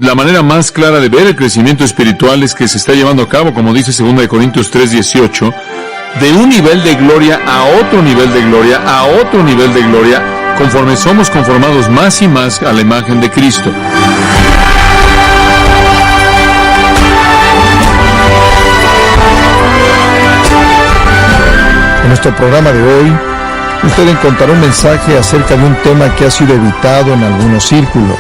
La manera más clara de ver el crecimiento espiritual es que se está llevando a cabo, como dice 2 Corintios 3:18, de un nivel de gloria a otro nivel de gloria, a otro nivel de gloria, conforme somos conformados más y más a la imagen de Cristo. En nuestro programa de hoy, usted encontrará un mensaje acerca de un tema que ha sido evitado en algunos círculos.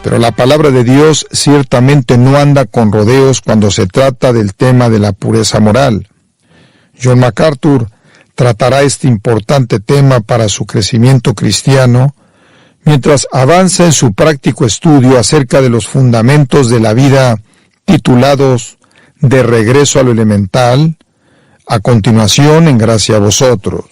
Pero la palabra de Dios ciertamente no anda con rodeos cuando se trata del tema de la pureza moral. John MacArthur tratará este importante tema para su crecimiento cristiano, mientras avanza en su práctico estudio acerca de los fundamentos de la vida titulados De regreso a lo elemental, a continuación en Gracia a vosotros.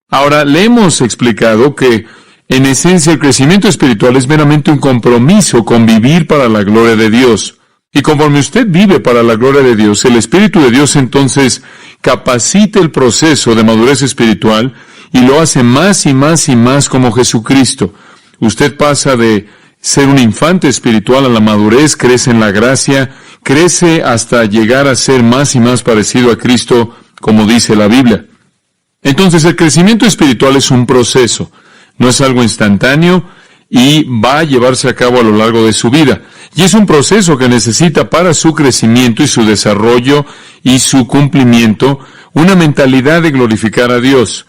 Ahora, le hemos explicado que en esencia, el crecimiento espiritual es meramente un compromiso con vivir para la gloria de Dios. Y conforme usted vive para la gloria de Dios, el Espíritu de Dios entonces capacita el proceso de madurez espiritual y lo hace más y más y más como Jesucristo. Usted pasa de ser un infante espiritual a la madurez, crece en la gracia, crece hasta llegar a ser más y más parecido a Cristo, como dice la Biblia. Entonces, el crecimiento espiritual es un proceso. No es algo instantáneo y va a llevarse a cabo a lo largo de su vida. Y es un proceso que necesita para su crecimiento y su desarrollo y su cumplimiento una mentalidad de glorificar a Dios.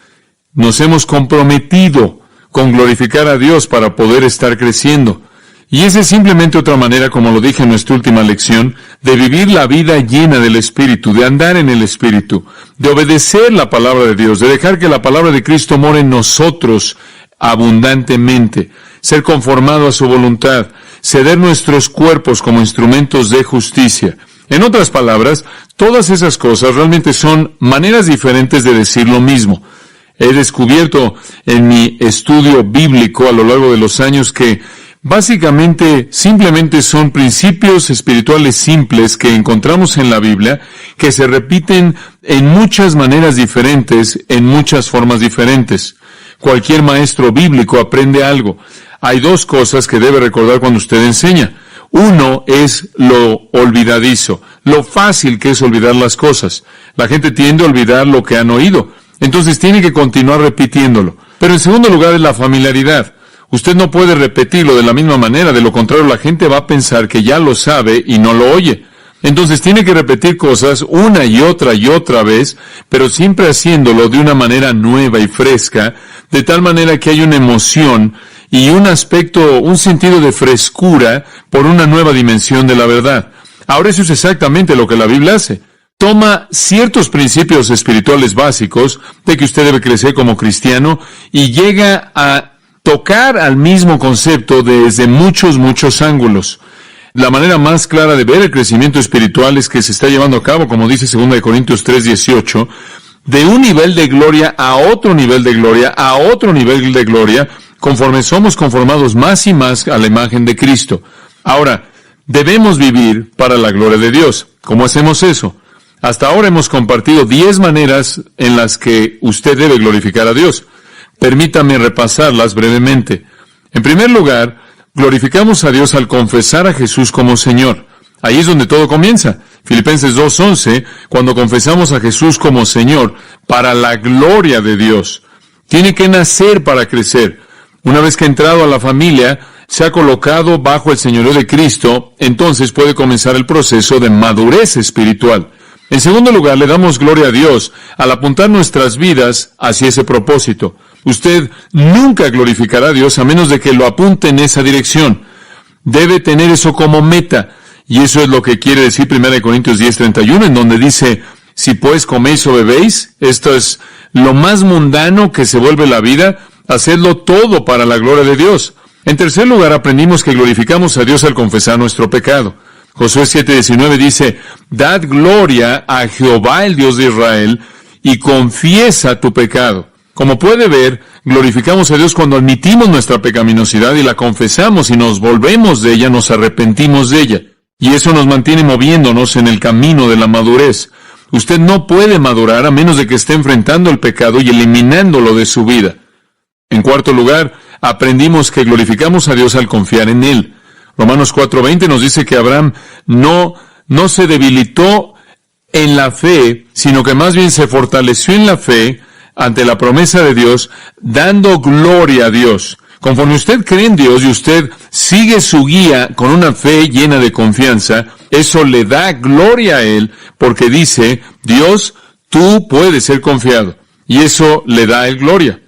Nos hemos comprometido con glorificar a Dios para poder estar creciendo. Y esa es simplemente otra manera, como lo dije en nuestra última lección, de vivir la vida llena del Espíritu, de andar en el Espíritu, de obedecer la palabra de Dios, de dejar que la palabra de Cristo more en nosotros abundantemente, ser conformado a su voluntad, ceder nuestros cuerpos como instrumentos de justicia. En otras palabras, todas esas cosas realmente son maneras diferentes de decir lo mismo. He descubierto en mi estudio bíblico a lo largo de los años que básicamente simplemente son principios espirituales simples que encontramos en la Biblia que se repiten en muchas maneras diferentes, en muchas formas diferentes. Cualquier maestro bíblico aprende algo. Hay dos cosas que debe recordar cuando usted enseña. Uno es lo olvidadizo, lo fácil que es olvidar las cosas. La gente tiende a olvidar lo que han oído, entonces tiene que continuar repitiéndolo. Pero en segundo lugar es la familiaridad. Usted no puede repetirlo de la misma manera, de lo contrario la gente va a pensar que ya lo sabe y no lo oye. Entonces tiene que repetir cosas una y otra vez, pero siempre haciéndolo de una manera nueva y fresca, de tal manera que hay una emoción y un aspecto, un sentido de frescura por una nueva dimensión de la verdad. Ahora eso es exactamente lo que la Biblia hace. Toma ciertos principios espirituales básicos de que usted debe crecer como cristiano y llega a tocar al mismo concepto desde muchos ángulos. La manera más clara de ver el crecimiento espiritual es que se está llevando a cabo, como dice 2 Corintios 3:18, de un nivel de gloria a otro nivel de gloria, a otro nivel de gloria, conforme somos conformados más y más a la imagen de Cristo. Ahora, debemos vivir para la gloria de Dios. ¿Cómo hacemos eso? Hasta ahora hemos compartido 10 maneras en las que usted debe glorificar a Dios. Permítame repasarlas brevemente. En primer lugar, glorificamos a Dios al confesar a Jesús como Señor. Ahí es donde todo comienza. Filipenses 2:11, cuando confesamos a Jesús como Señor, para la gloria de Dios. Tiene que nacer para crecer. Una vez que ha entrado a la familia, se ha colocado bajo el señorío de Cristo, entonces puede comenzar el proceso de madurez espiritual. En segundo lugar, le damos gloria a Dios al apuntar nuestras vidas hacia ese propósito. Usted nunca glorificará a Dios a menos de que lo apunte en esa dirección. Debe tener eso como meta. Y eso es lo que quiere decir 1 Corintios 10:31, en donde dice, si pues coméis o bebéis, esto es lo más mundano que se vuelve la vida, hacedlo todo para la gloria de Dios. En tercer lugar, aprendimos que glorificamos a Dios al confesar nuestro pecado. Josué 7:19 dice, dad gloria a Jehová el Dios de Israel y confiesa tu pecado. Como puede ver, glorificamos a Dios cuando admitimos nuestra pecaminosidad y la confesamos y nos volvemos de ella, nos arrepentimos de ella. Y eso nos mantiene moviéndonos en el camino de la madurez. Usted no puede madurar a menos de que esté enfrentando el pecado y eliminándolo de su vida. En cuarto lugar, aprendimos que glorificamos a Dios al confiar en Él. Romanos 4:20 nos dice que Abraham no se debilitó en la fe, sino que más bien se fortaleció en la fe ante la promesa de Dios, dando gloria a Dios. Conforme usted cree en Dios y usted sigue su guía con una fe llena de confianza, eso le da gloria a Él, porque dice, Dios, tú puedes ser confiado. Y eso le da a Él gloria.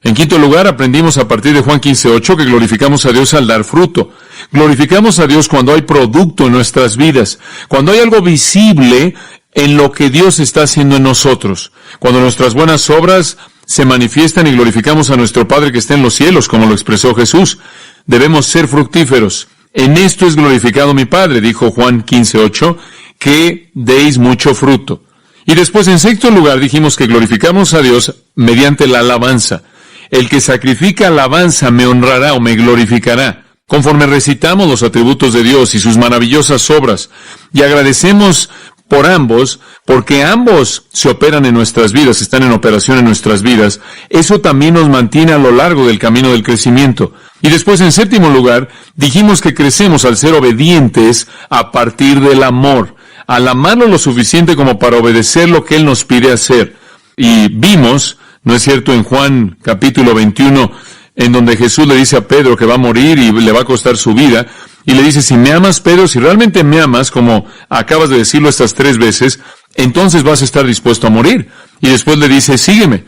En quinto lugar, aprendimos a partir de Juan 15:8 que glorificamos a Dios al dar fruto. Glorificamos a Dios cuando hay producto en nuestras vidas, cuando hay algo visible en lo que Dios está haciendo en nosotros, cuando nuestras buenas obras se manifiestan y glorificamos a nuestro Padre que está en los cielos, como lo expresó Jesús. Debemos ser fructíferos. En esto es glorificado mi Padre, dijo Juan 15:8, que deis mucho fruto. Y después, en sexto lugar, dijimos que glorificamos a Dios mediante la alabanza. El que sacrifica alabanza me honrará o me glorificará. Conforme recitamos los atributos de Dios y sus maravillosas obras, y agradecemos por ambos, porque ambos se operan en nuestras vidas, están en operación en nuestras vidas, eso también nos mantiene a lo largo del camino del crecimiento. Y después, en séptimo lugar, dijimos que crecemos al ser obedientes a partir del amor, al amarlo lo suficiente como para obedecer lo que Él nos pide hacer. Y vimos, ¿no es cierto?, en Juan capítulo 21, en donde Jesús le dice a Pedro que va a morir y le va a costar su vida, y le dice, si me amas, Pedro, si realmente me amas, como acabas de decirlo estas 3 veces, entonces vas a estar dispuesto a morir. Y después le dice, sígueme.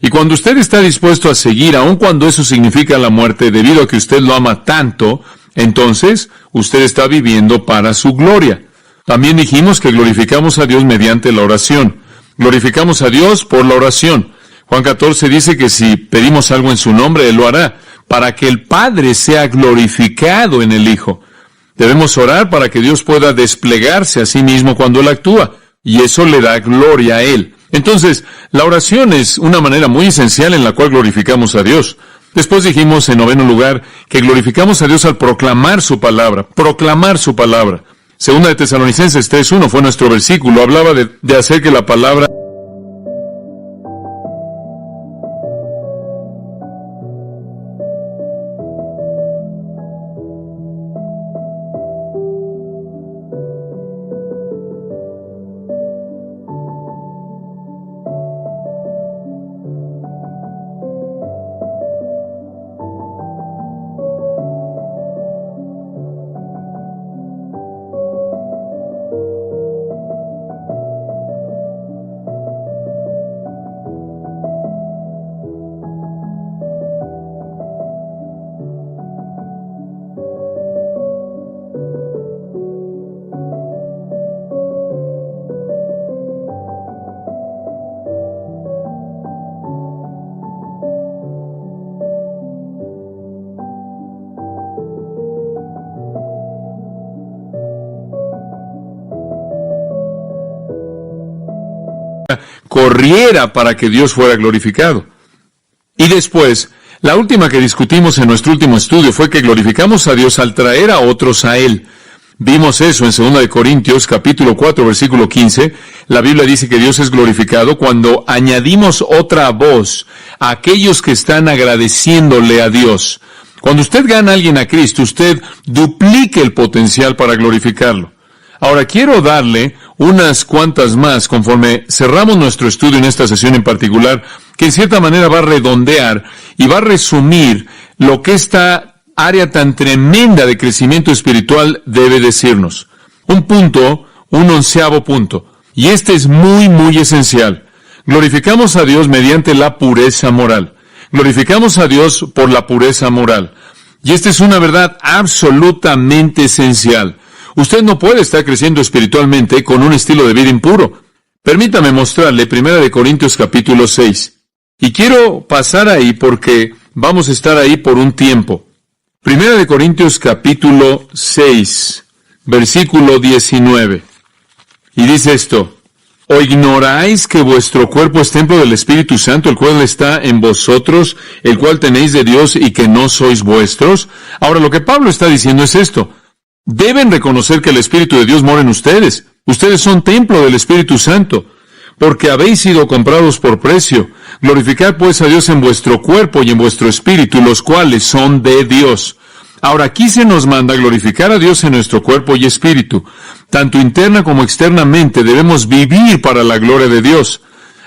Y cuando usted está dispuesto a seguir, aun cuando eso significa la muerte, debido a que usted lo ama tanto, entonces usted está viviendo para su gloria. También dijimos que glorificamos a Dios mediante la oración. Glorificamos a Dios por la oración. Juan 14 dice que si pedimos algo en su nombre, Él lo hará, para que el Padre sea glorificado en el Hijo. Debemos orar para que Dios pueda desplegarse a sí mismo cuando Él actúa, y eso le da gloria a Él. Entonces, la oración es una manera muy esencial en la cual glorificamos a Dios. Después dijimos, en noveno lugar, que glorificamos a Dios al proclamar su palabra. Proclamar su palabra. Segunda de Tesalonicenses 3:1 fue nuestro versículo. Hablaba de hacer que la palabra corriera para que Dios fuera glorificado. Y después, la última que discutimos en nuestro último estudio fue que glorificamos a Dios al traer a otros a Él. Vimos eso en 2 de Corintios, capítulo 4, versículo 15. La Biblia dice que Dios es glorificado cuando añadimos otra voz a aquellos que están agradeciéndole a Dios. Cuando usted gana a alguien a Cristo, usted duplica el potencial para glorificarlo. Ahora, quiero darle unas cuantas más conforme cerramos nuestro estudio en esta sesión en particular, que en cierta manera va a redondear y va a resumir lo que esta área tan tremenda de crecimiento espiritual debe decirnos. Un 11º punto. Y este es muy, muy esencial. Glorificamos a Dios mediante la pureza moral. Glorificamos a Dios por la pureza moral. Y esta es una verdad absolutamente esencial. Usted no puede estar creciendo espiritualmente con un estilo de vida impuro. Permítame mostrarle 1 de Corintios capítulo 6. Y quiero pasar ahí porque vamos a estar ahí por un tiempo. 1 de Corintios capítulo 6, versículo 19. Y dice esto: ¿O ignoráis que vuestro cuerpo es templo del Espíritu Santo, el cual está en vosotros, el cual tenéis de Dios y que no sois vuestros? Ahora, lo que Pablo está diciendo es esto. Deben reconocer que el Espíritu de Dios mora en ustedes. Ustedes son templo del Espíritu Santo, porque habéis sido comprados por precio. Glorificad pues a Dios en vuestro cuerpo y en vuestro espíritu, los cuales son de Dios. Ahora, aquí se nos manda a glorificar a Dios en nuestro cuerpo y espíritu. Tanto interna como externamente debemos vivir para la gloria de Dios.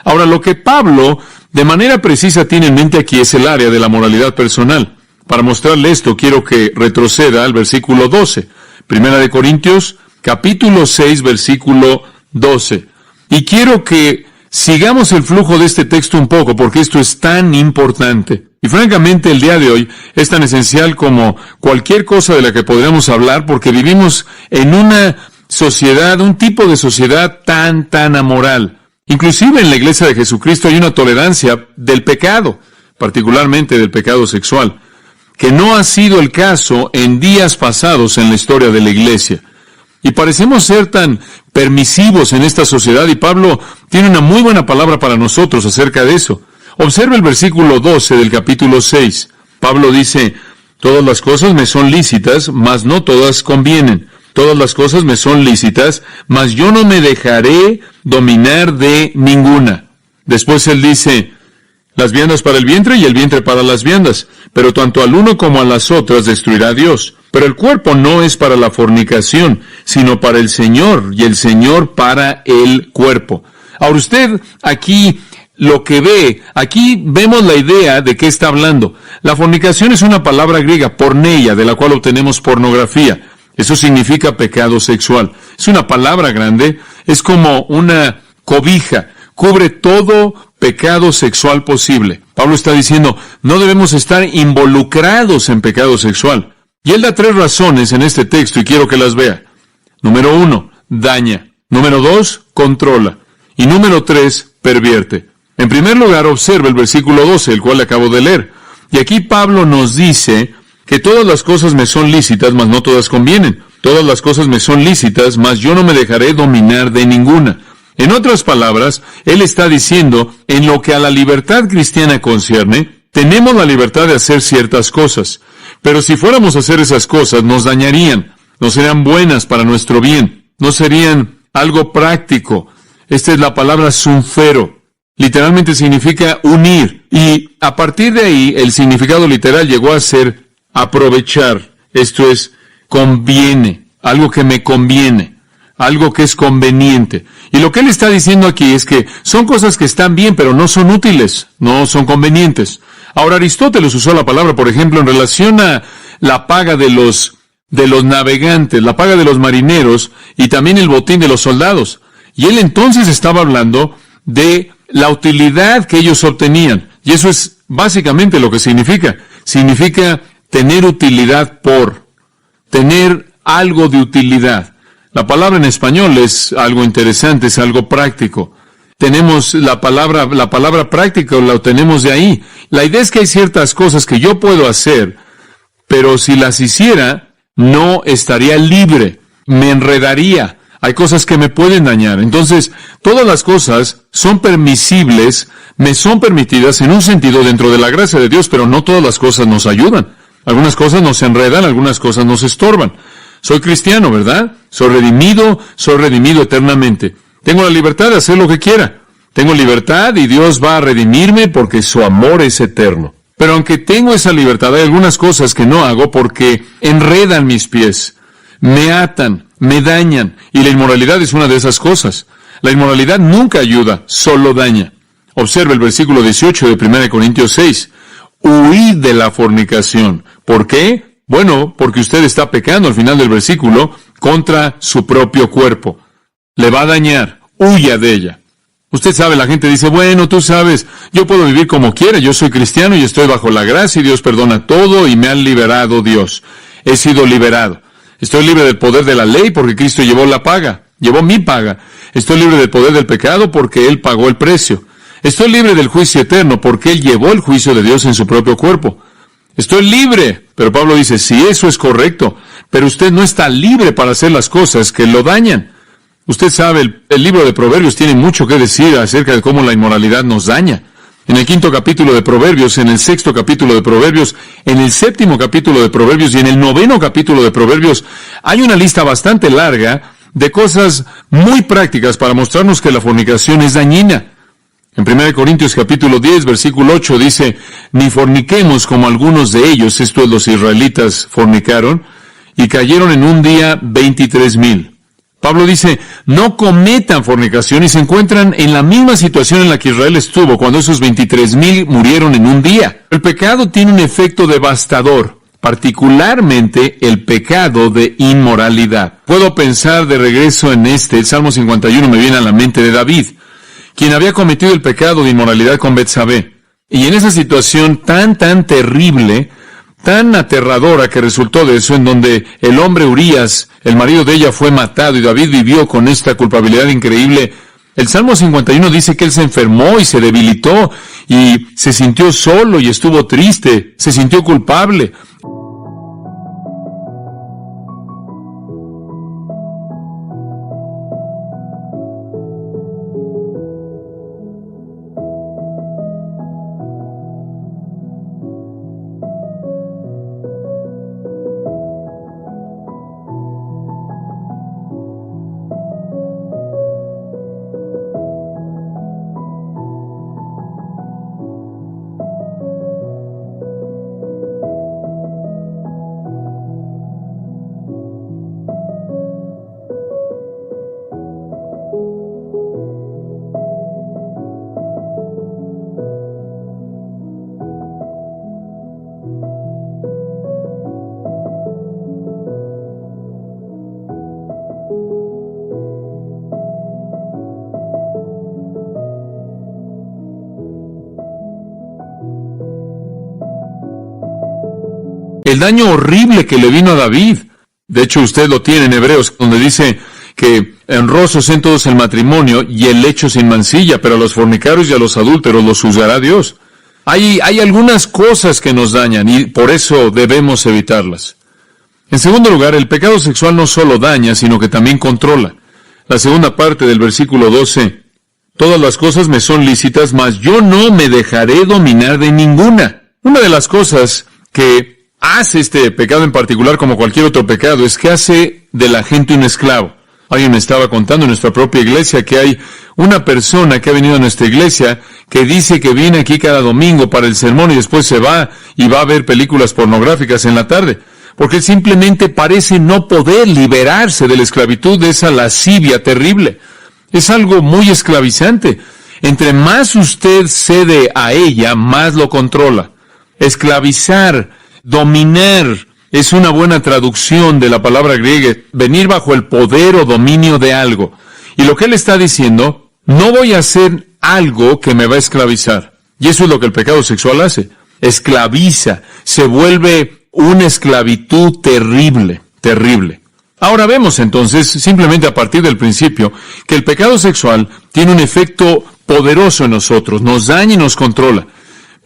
Ahora, lo que Pablo de manera precisa tiene en mente aquí es el área de la moralidad personal. Para mostrarle esto, quiero que retroceda al versículo 12. Primera de Corintios, capítulo 6, versículo 12. Y quiero que sigamos el flujo de este texto un poco, porque esto es tan importante. Y francamente, el día de hoy es tan esencial como cualquier cosa de la que podríamos hablar, porque vivimos en una sociedad, un tipo de sociedad tan amoral. Inclusive en la Iglesia de Jesucristo hay una tolerancia del pecado, particularmente del pecado sexual, que no ha sido el caso en días pasados en la historia de la Iglesia. Y parecemos ser tan permisivos en esta sociedad, y Pablo tiene una muy buena palabra para nosotros acerca de eso. Observe el versículo 12 del capítulo 6. Pablo dice, todas las cosas me son lícitas, mas no todas convienen. Todas las cosas me son lícitas, mas yo no me dejaré dominar de ninguna. Después él dice, las viandas para el vientre y el vientre para las viandas, pero tanto al uno como a las otras destruirá Dios. Pero el cuerpo no es para la fornicación, sino para el Señor, y el Señor para el cuerpo. Ahora usted aquí lo que ve, aquí vemos la idea de qué está hablando. La fornicación es una palabra griega, porneia, de la cual obtenemos pornografía. Eso significa pecado sexual. Es una palabra grande, es como una cobija, cubre todo pecado sexual posible. Pablo está diciendo, no debemos estar involucrados en pecado sexual. Y él da 3 razones en este texto y quiero que las vea. Número 1, daña. Número 2, controla. Y número 3, pervierte. En primer lugar, observa el versículo 12, el cual le acabo de leer. Y aquí Pablo nos dice que todas las cosas me son lícitas, mas no todas convienen. Todas las cosas me son lícitas, mas yo no me dejaré dominar de ninguna. En otras palabras, él está diciendo, en lo que a la libertad cristiana concierne, tenemos la libertad de hacer ciertas cosas. Pero si fuéramos a hacer esas cosas, nos dañarían, no serían buenas para nuestro bien, no serían algo práctico. Esta es la palabra sunfero. Literalmente significa unir. Y a partir de ahí, el significado literal llegó a ser aprovechar. Esto es, conviene, algo que me conviene, algo que es conveniente. Y lo que él está diciendo aquí es que son cosas que están bien, pero no son útiles, no son convenientes. Ahora, Aristóteles usó la palabra, por ejemplo, en relación a la paga de los navegantes, la paga de los marineros y también el botín de los soldados. Y él entonces estaba hablando de la utilidad que ellos obtenían. Y eso es básicamente lo que significa. Significa tener utilidad por, tener algo de utilidad. La palabra en español es algo interesante, es algo práctico. Tenemos la palabra práctica, la obtenemos de ahí. La idea es que hay ciertas cosas que yo puedo hacer, pero si las hiciera, no estaría libre, me enredaría. Hay cosas que me pueden dañar. Entonces, todas las cosas son permisibles, me son permitidas en un sentido dentro de la gracia de Dios, pero no todas las cosas nos ayudan. Algunas cosas nos enredan, algunas cosas nos estorban. Soy cristiano, ¿verdad? Soy redimido eternamente. Tengo la libertad de hacer lo que quiera. Tengo libertad y Dios va a redimirme porque su amor es eterno. Pero aunque tengo esa libertad, hay algunas cosas que no hago porque enredan mis pies, me atan, me dañan, y la inmoralidad es una de esas cosas. La inmoralidad nunca ayuda, solo daña. Observe el versículo 18 de 1 Corintios 6. Huid de la fornicación. ¿Por qué? Bueno, porque usted está pecando al final del versículo contra su propio cuerpo. Le va a dañar, huya de ella. Usted sabe, la gente dice, bueno, tú sabes, yo puedo vivir como quiera, yo soy cristiano y estoy bajo la gracia y Dios perdona todo y me han liberado Dios. He sido liberado. Estoy libre del poder de la ley porque Cristo llevó la paga, llevó mi paga. Estoy libre del poder del pecado porque Él pagó el precio. Estoy libre del juicio eterno porque Él llevó el juicio de Dios en su propio cuerpo. Estoy libre, pero Pablo dice, sí, eso es correcto, pero usted no está libre para hacer las cosas que lo dañan. Usted sabe, el libro de Proverbios tiene mucho que decir acerca de cómo la inmoralidad nos daña. En el 5º capítulo de Proverbios, en el 6º capítulo de Proverbios, en el 7º capítulo de Proverbios y en el 9º capítulo de Proverbios, hay una lista bastante larga de cosas muy prácticas para mostrarnos que la fornicación es dañina. En 1 Corintios capítulo 10, versículo 8 dice, ni forniquemos como algunos de ellos, esto es, los israelitas fornicaron, y cayeron en un día 23,000. Pablo dice, no cometan fornicación, y se encuentran en la misma situación en la que Israel estuvo cuando esos 23,000 murieron en un día. El pecado tiene un efecto devastador, particularmente el pecado de inmoralidad. Puedo pensar de regreso en el Salmo 51 me viene a la mente de David, quien había cometido el pecado de inmoralidad con Betsabé. Y en esa situación tan terrible, tan aterradora que resultó de eso, en donde el hombre Urías, el marido de ella, fue matado y David vivió con esta culpabilidad increíble. El Salmo 51 dice que él se enfermó y se debilitó y se sintió solo y estuvo triste, se sintió culpable. El daño horrible que le vino a David. De hecho, usted lo tiene en Hebreos, donde dice que honrosos en todos el matrimonio y el lecho sin mancilla, pero a los fornicarios y a los adúlteros los juzgará Dios. Hay algunas cosas que nos dañan y por eso debemos evitarlas. En segundo lugar, el pecado sexual no solo daña, sino que también controla. La segunda parte del versículo 12. Todas las cosas me son lícitas, mas yo no me dejaré dominar de ninguna. Una de las cosas que hace este pecado en particular, como cualquier otro pecado, es que hace de la gente un esclavo. Alguien me estaba contando en nuestra propia iglesia que hay una persona que ha venido a nuestra iglesia que dice que viene aquí cada domingo para el sermón y después se va y va a ver películas pornográficas en la tarde, porque simplemente parece no poder liberarse de la esclavitud de esa lascivia terrible. Es algo muy esclavizante. Entre más usted cede a ella, más lo controla. Esclavizar, dominar, es una buena traducción de la palabra griega, venir bajo el poder o dominio de algo. Y lo que él está diciendo, no voy a hacer algo que me va a esclavizar. Y eso es lo que el pecado sexual hace. Esclaviza, se vuelve una esclavitud terrible, terrible. Ahora vemos entonces, simplemente a partir del principio, que el pecado sexual tiene un efecto poderoso en nosotros, nos daña y nos controla.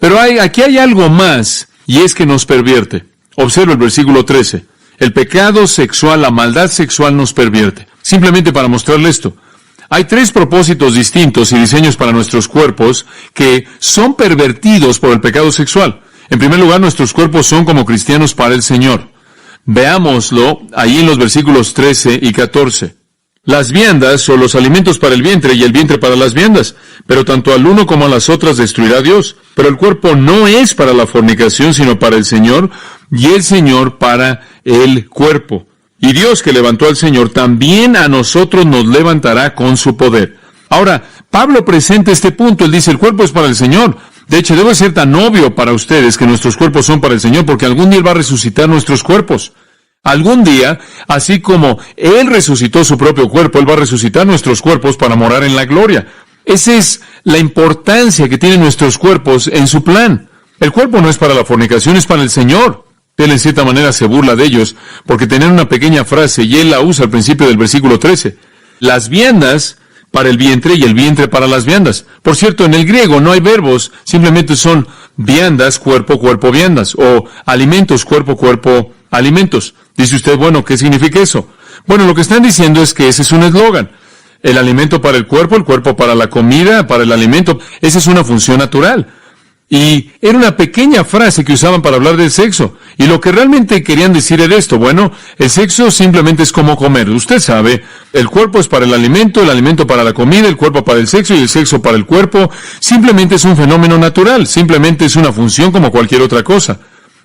Pero aquí hay algo más, y es que nos pervierte. Observa el versículo 13. El pecado sexual, la maldad sexual nos pervierte. Simplemente para mostrarle esto. Hay tres propósitos distintos y diseños para nuestros cuerpos que son pervertidos por el pecado sexual. En primer lugar, nuestros cuerpos son como cristianos para el Señor. Veámoslo ahí en los versículos 13 y 14. Las viandas son los alimentos para el vientre y el vientre para las viandas, pero tanto al uno como a las otras destruirá Dios. Pero el cuerpo no es para la fornicación, sino para el Señor, y el Señor para el cuerpo. Y Dios que levantó al Señor, también a nosotros nos levantará con su poder. Ahora, Pablo presenta este punto, él dice, el cuerpo es para el Señor. De hecho, debe ser tan obvio para ustedes que nuestros cuerpos son para el Señor, porque algún día Él va a resucitar nuestros cuerpos. Algún día, así como Él resucitó su propio cuerpo, Él va a resucitar nuestros cuerpos para morar en la gloria. Esa es la importancia que tienen nuestros cuerpos en su plan. El cuerpo no es para la fornicación, es para el Señor. Él en cierta manera se burla de ellos, porque tenían una pequeña frase, y Él la usa al principio del versículo 13. Las viandas para el vientre y el vientre para las viandas. Por cierto, en el griego no hay verbos, simplemente son viandas, cuerpo, cuerpo, viandas, o alimentos, cuerpo, cuerpo, alimentos. Dice usted, bueno, ¿qué significa eso? Bueno, lo que están diciendo es que ese es un eslogan. El alimento para el cuerpo para la comida, para el alimento. Esa es una función natural. Y era una pequeña frase que usaban para hablar del sexo. Y lo que realmente querían decir era esto. Bueno, el sexo simplemente es como comer. Usted sabe, el cuerpo es para el alimento para la comida, el cuerpo para el sexo y el sexo para el cuerpo. Simplemente es un fenómeno natural. Simplemente es una función como cualquier otra cosa.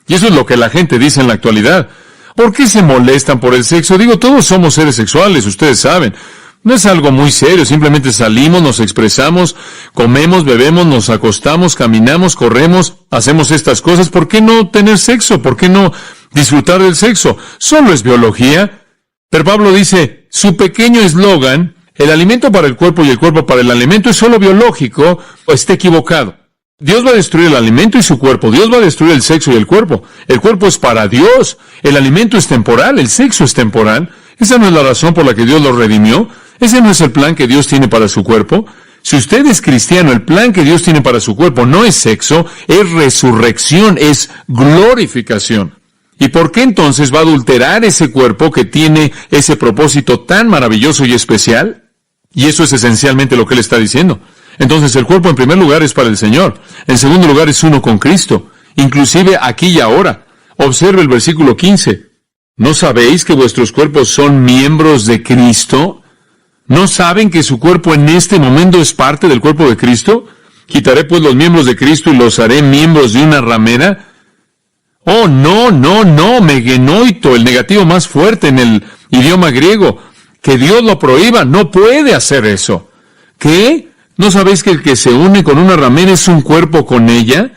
Y eso es lo que la gente dice en la actualidad. ¿Por qué se molestan por el sexo? Digo, todos somos seres sexuales, ustedes saben. No es algo muy serio, simplemente salimos, nos expresamos, comemos, bebemos, nos acostamos, caminamos, corremos, hacemos estas cosas. ¿Por qué no tener sexo? ¿Por qué no disfrutar del sexo? Solo es biología. Pero Pablo dice, su pequeño eslogan, el alimento para el cuerpo y el cuerpo para el alimento, es solo biológico, o está equivocado. Dios va a destruir el alimento y su cuerpo. Dios va a destruir el sexo y el cuerpo. El cuerpo es para Dios. El alimento es temporal, el sexo es temporal. Esa no es la razón por la que Dios lo redimió. Ese no es el plan que Dios tiene para su cuerpo. Si usted es cristiano, el plan que Dios tiene para su cuerpo no es sexo, es resurrección, es glorificación. ¿Y por qué entonces va a adulterar ese cuerpo que tiene ese propósito tan maravilloso y especial? Y eso es esencialmente lo que él está diciendo. Entonces el cuerpo en primer lugar es para el Señor. En segundo lugar es uno con Cristo. Inclusive aquí y ahora. Observe el versículo 15. ¿No sabéis que vuestros cuerpos son miembros de Cristo? ¿No saben que su cuerpo en este momento es parte del cuerpo de Cristo? ¿Quitaré pues los miembros de Cristo y los haré miembros de una ramera? Oh, no, megenoito, el negativo más fuerte en el idioma griego. Que Dios lo prohíba, no puede hacer eso. ¿Qué? ¿No sabéis que el que se une con una ramera es un cuerpo con ella?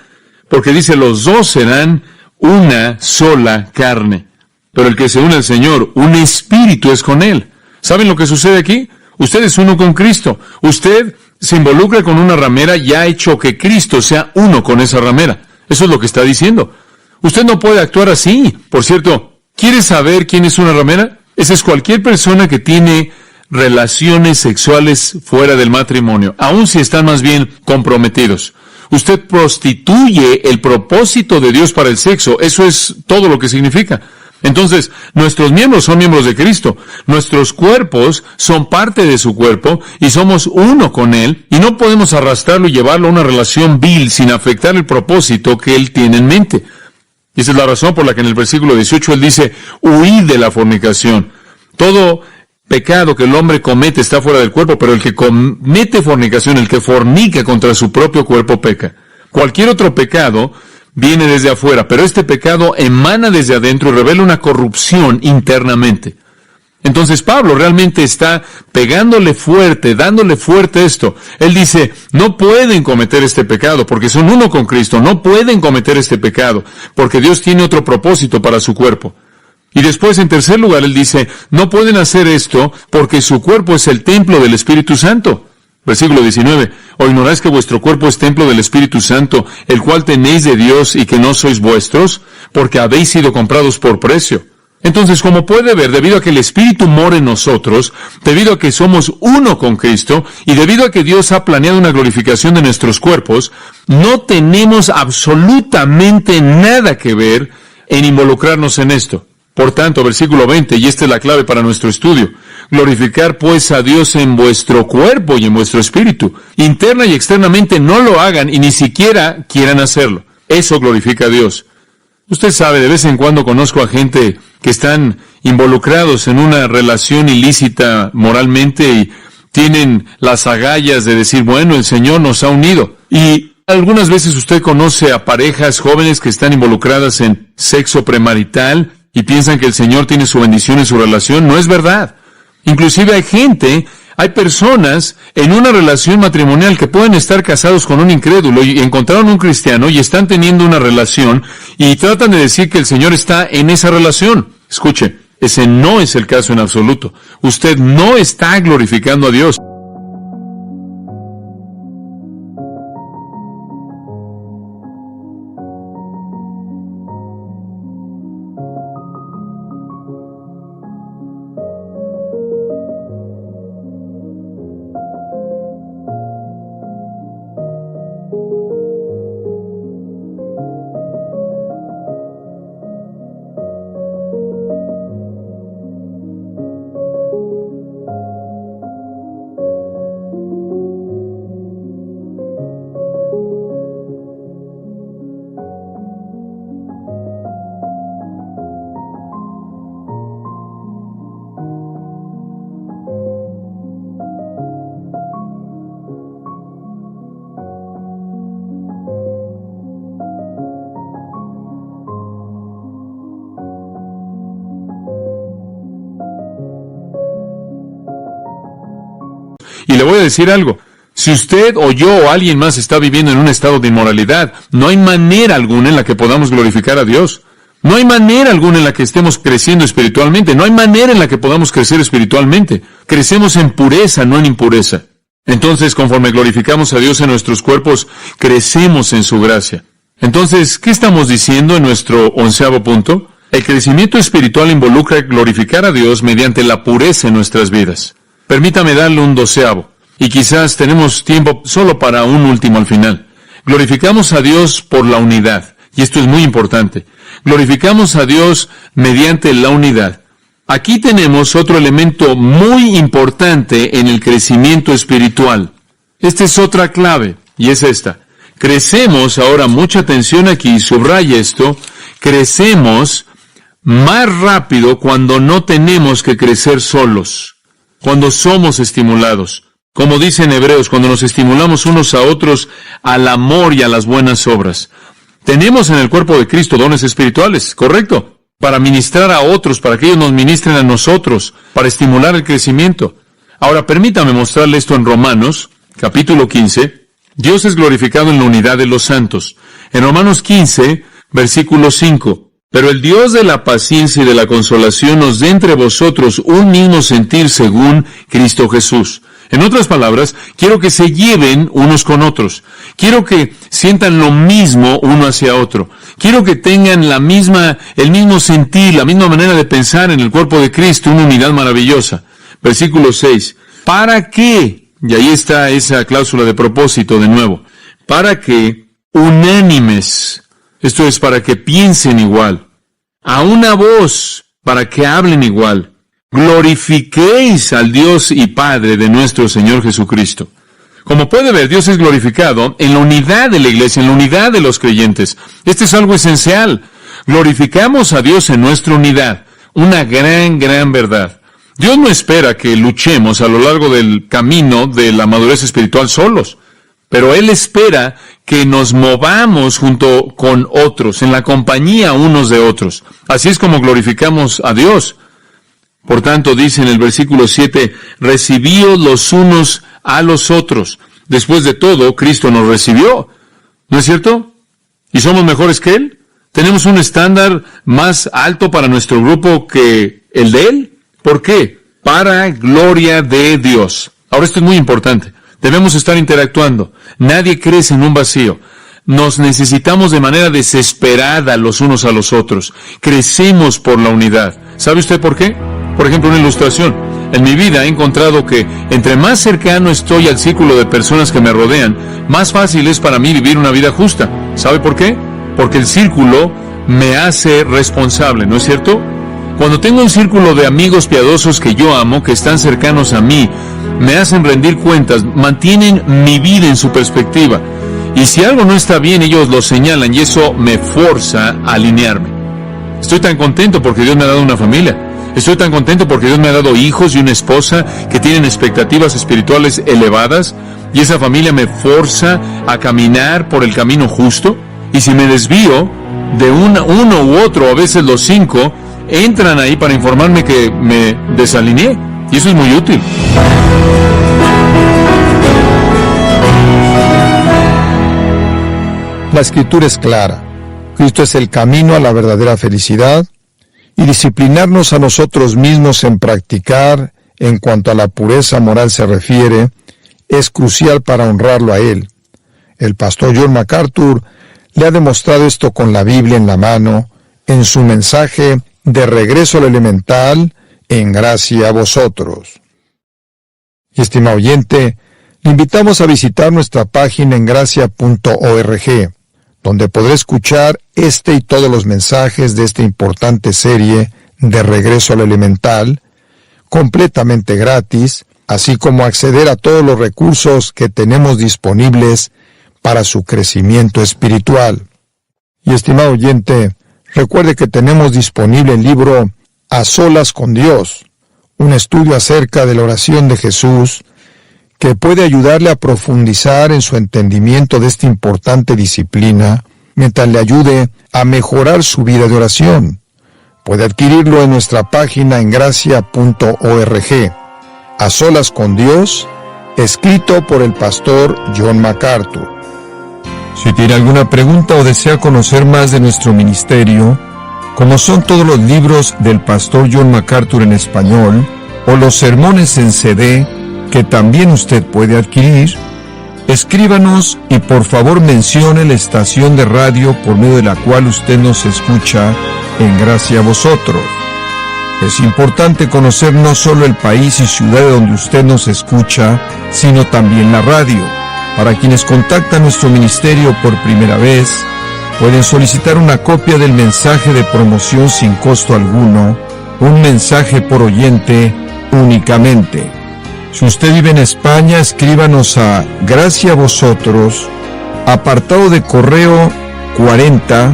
Porque dice, los dos serán una sola carne. Pero el que se une al Señor, un espíritu es con Él. ¿Saben lo que sucede aquí? Usted es uno con Cristo. Usted se involucra con una ramera y ha hecho que Cristo sea uno con esa ramera. Eso es lo que está diciendo. Usted no puede actuar así. Por cierto, ¿quiere saber quién es una ramera? Esa es cualquier persona que tiene relaciones sexuales fuera del matrimonio, aun si están más bien comprometidos. Usted prostituye el propósito de Dios para el sexo. Eso es todo lo que significa. Entonces, nuestros miembros son miembros de Cristo. Nuestros cuerpos son parte de su cuerpo y somos uno con Él y no podemos arrastrarlo y llevarlo a una relación vil sin afectar el propósito que Él tiene en mente. Y esa es la razón por la que en el versículo 18 Él dice, huid de la fornicación. Todo pecado que el hombre comete está fuera del cuerpo, pero el que comete fornicación, el que fornica contra su propio cuerpo, peca. Cualquier otro pecado viene desde afuera, pero este pecado emana desde adentro y revela una corrupción internamente. Entonces Pablo realmente está pegándole fuerte, dándole fuerte esto. Él dice, no pueden cometer este pecado porque son uno con Cristo, no pueden cometer este pecado porque Dios tiene otro propósito para su cuerpo. Y después, en tercer lugar, él dice, no pueden hacer esto porque su cuerpo es el templo del Espíritu Santo. Versículo 19, ¿o ignoráis que vuestro cuerpo es templo del Espíritu Santo, el cual tenéis de Dios y que no sois vuestros, porque habéis sido comprados por precio? Entonces, como puede ver, debido a que el Espíritu mora en nosotros, debido a que somos uno con Cristo, y debido a que Dios ha planeado una glorificación de nuestros cuerpos, no tenemos absolutamente nada que ver en involucrarnos en esto. Por tanto, versículo 20, y esta es la clave para nuestro estudio, glorificar pues a Dios en vuestro cuerpo y en vuestro espíritu. Interna y externamente no lo hagan y ni siquiera quieran hacerlo. Eso glorifica a Dios. Usted sabe, de vez en cuando conozco a gente que están involucrados en una relación ilícita moralmente y tienen las agallas de decir, bueno, el Señor nos ha unido. Y algunas veces usted conoce a parejas jóvenes que están involucradas en sexo premarital y piensan que el Señor tiene su bendición en su relación. No es verdad. Inclusive hay personas en una relación matrimonial que pueden estar casados con un incrédulo y encontraron un cristiano y están teniendo una relación y tratan de decir que el Señor está en esa relación. Escuche, ese no es el caso en absoluto. Usted no está glorificando a Dios. Y le voy a decir algo. Si usted o yo o alguien más está viviendo en un estado de inmoralidad, no hay manera alguna en la que podamos glorificar a Dios. No hay manera alguna en la que estemos creciendo espiritualmente. No hay manera en la que podamos crecer espiritualmente. Crecemos en pureza, no en impureza. Entonces, conforme glorificamos a Dios en nuestros cuerpos, crecemos en su gracia. Entonces, ¿qué estamos diciendo en nuestro 11º punto? El crecimiento espiritual involucra glorificar a Dios mediante la pureza en nuestras vidas. Permítame darle un 12º. Y quizás tenemos tiempo solo para un último al final. Glorificamos a Dios por la unidad. Y esto es muy importante. Glorificamos a Dios mediante la unidad. Aquí tenemos otro elemento muy importante en el crecimiento espiritual. Esta es otra clave, y es esta. Crecemos, ahora mucha atención aquí, subraya esto, crecemos más rápido cuando no tenemos que crecer solos, cuando somos estimulados. Como dice en Hebreos, cuando nos estimulamos unos a otros al amor y a las buenas obras. Tenemos en el cuerpo de Cristo dones espirituales, ¿correcto? Para ministrar a otros, para que ellos nos ministren a nosotros, para estimular el crecimiento. Ahora, permítame mostrarle esto en Romanos, capítulo 15. Dios es glorificado en la unidad de los santos. En Romanos 15, versículo 5. Pero el Dios de la paciencia y de la consolación nos dé entre vosotros un mismo sentir según Cristo Jesús. En otras palabras, quiero que se lleven unos con otros. Quiero que sientan lo mismo uno hacia otro. Quiero que tengan el mismo sentir, la misma manera de pensar en el cuerpo de Cristo, una unidad maravillosa. Versículo 6. ¿Para qué? Y ahí está esa cláusula de propósito de nuevo. Para que unánimes, esto es para que piensen igual, a una voz, para que hablen igual. Glorifiquéis al Dios y Padre de nuestro Señor Jesucristo. Como puede ver, Dios es glorificado en la unidad de la iglesia, en la unidad de los creyentes. Este es algo esencial. Glorificamos a Dios en nuestra unidad. Una gran verdad. Dios no espera que luchemos a lo largo del camino de la madurez espiritual solos, pero Él espera que nos movamos junto con otros, en la compañía unos de otros. Así es como glorificamos a Dios. Por tanto, dice en el versículo 7, recibíos los unos a los otros. Después de todo, Cristo nos recibió. ¿No es cierto? ¿Y somos mejores que Él? ¿Tenemos un estándar más alto para nuestro grupo que el de Él? ¿Por qué? Para gloria de Dios. Ahora esto es muy importante. Debemos estar interactuando. Nadie crece en un vacío. Nos necesitamos de manera desesperada los unos a los otros. Crecemos por la unidad. ¿Sabe usted por qué? Por ejemplo, una ilustración. En mi vida he encontrado que entre más cercano estoy al círculo de personas que me rodean, más fácil es para mí vivir una vida justa. ¿Sabe por qué? Porque el círculo me hace responsable, ¿no es cierto? Cuando tengo un círculo de amigos piadosos que yo amo, que están cercanos a mí, me hacen rendir cuentas, mantienen mi vida en su perspectiva. Y si algo no está bien, ellos lo señalan y eso me forza a alinearme. Estoy tan contento porque Dios me ha dado una familia. Estoy tan contento porque Dios me ha dado hijos y una esposa que tienen expectativas espirituales elevadas y esa familia me forza a caminar por el camino justo. Y si me desvío de uno u otro, a veces los 5, entran ahí para informarme que me desalineé. Y eso es muy útil. La Escritura es clara. Cristo es el camino a la verdadera felicidad, y disciplinarnos a nosotros mismos en practicar, en cuanto a la pureza moral se refiere, es crucial para honrarlo a Él. El pastor John MacArthur le ha demostrado esto con la Biblia en la mano, en su mensaje de regreso al elemental, en gracia a vosotros. Y estimado oyente, le invitamos a visitar nuestra página en gracia.org, donde podrá escuchar este y todos los mensajes de esta importante serie de regreso al elemental, completamente gratis, así como acceder a todos los recursos que tenemos disponibles para su crecimiento espiritual. Y estimado oyente, recuerde que tenemos disponible el libro A Solas con Dios, un estudio acerca de la oración de Jesús, que puede ayudarle a profundizar en su entendimiento de esta importante disciplina, mientras le ayude a mejorar su vida de oración. Puede adquirirlo en nuestra página en gracia.org. A Solas con Dios, escrito por el pastor John MacArthur. Si tiene alguna pregunta o desea conocer más de nuestro ministerio, como son todos los libros del pastor John MacArthur en español, o los sermones en CD, que también usted puede adquirir, escríbanos y por favor mencione la estación de radio por medio de la cual usted nos escucha en Gracia a Vosotros. Es importante conocer no solo el país y ciudad de donde usted nos escucha, sino también la radio. Para quienes contactan nuestro ministerio por primera vez, pueden solicitar una copia del mensaje de promoción sin costo alguno, un mensaje por oyente únicamente. Si usted vive en España, escríbanos a Gracia a Vosotros, apartado de correo 40,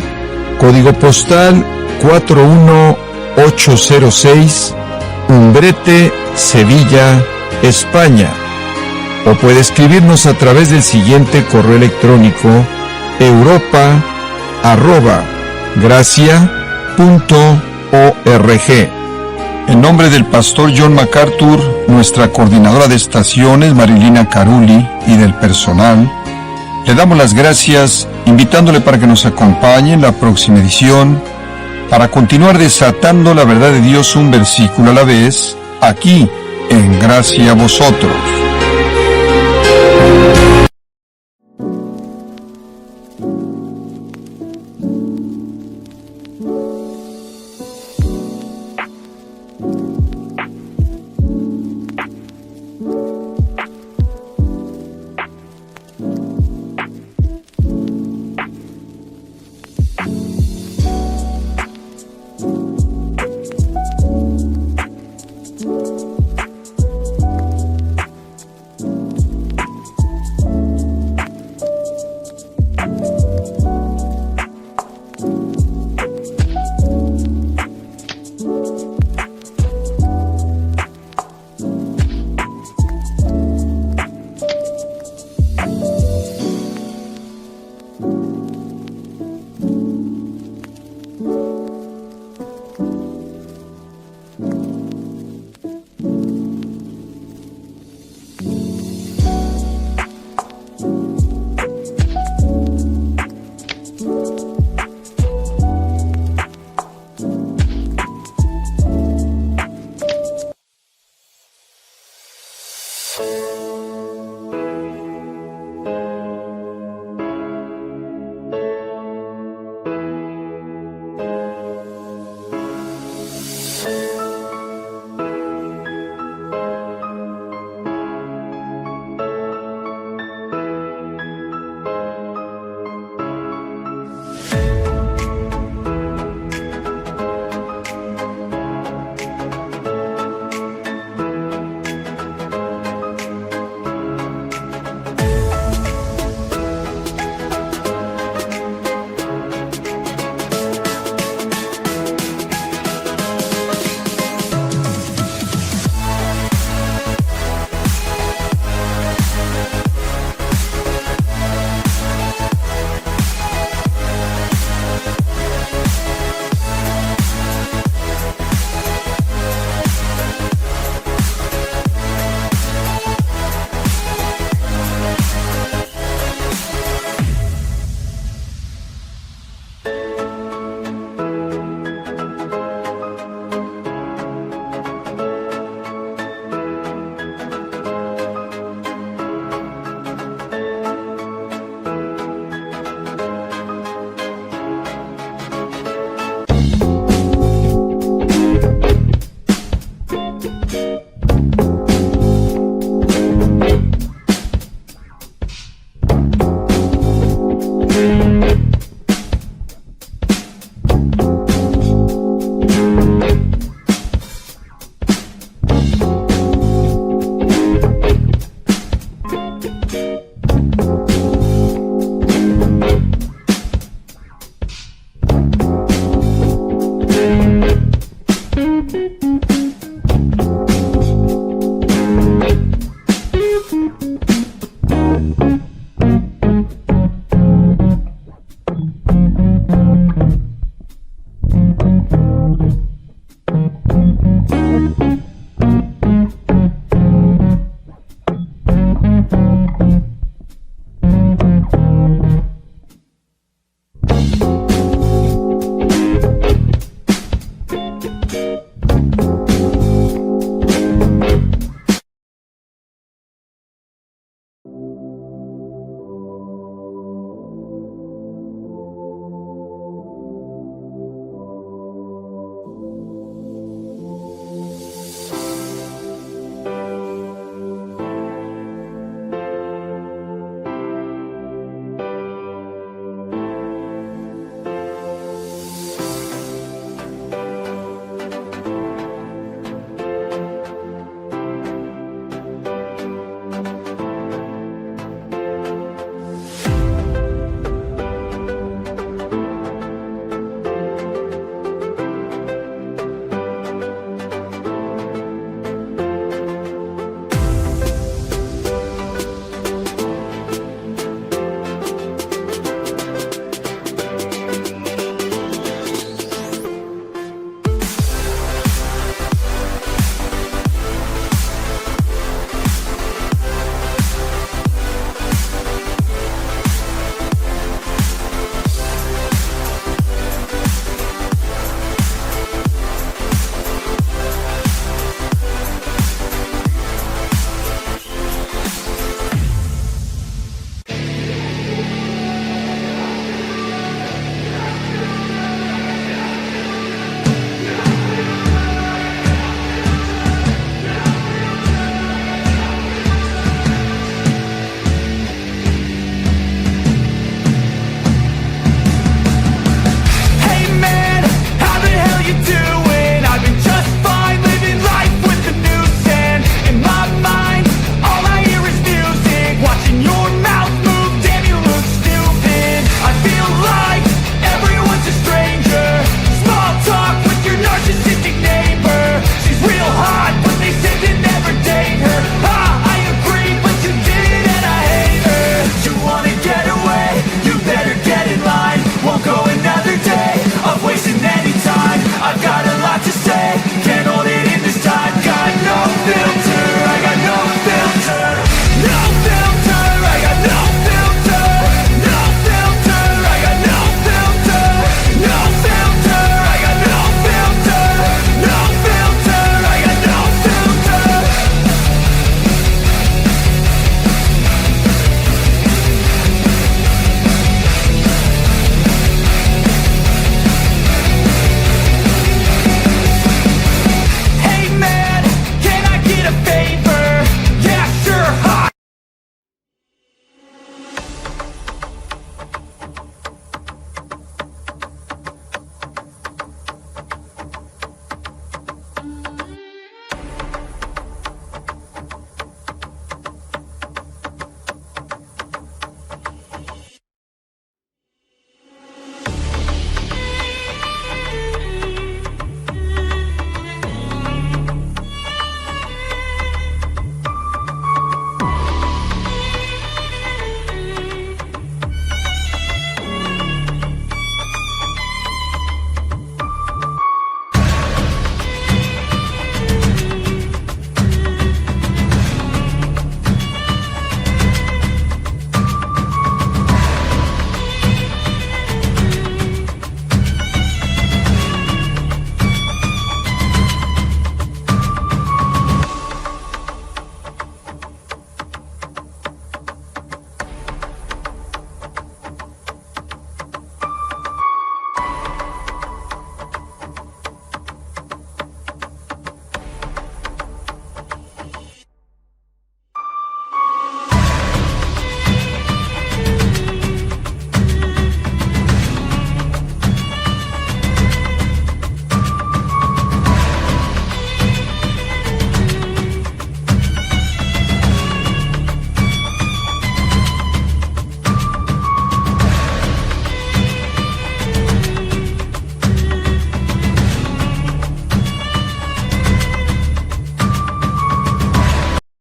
código postal 41806, Umbrete, Sevilla, España. O puede escribirnos a través del siguiente correo electrónico: europa@gracia.org. En nombre del pastor John MacArthur, nuestra coordinadora de estaciones, Marilina Carulli, y del personal, le damos las gracias, invitándole para que nos acompañe en la próxima edición, para continuar desatando la verdad de Dios un versículo a la vez, aquí en Gracia a Vosotros.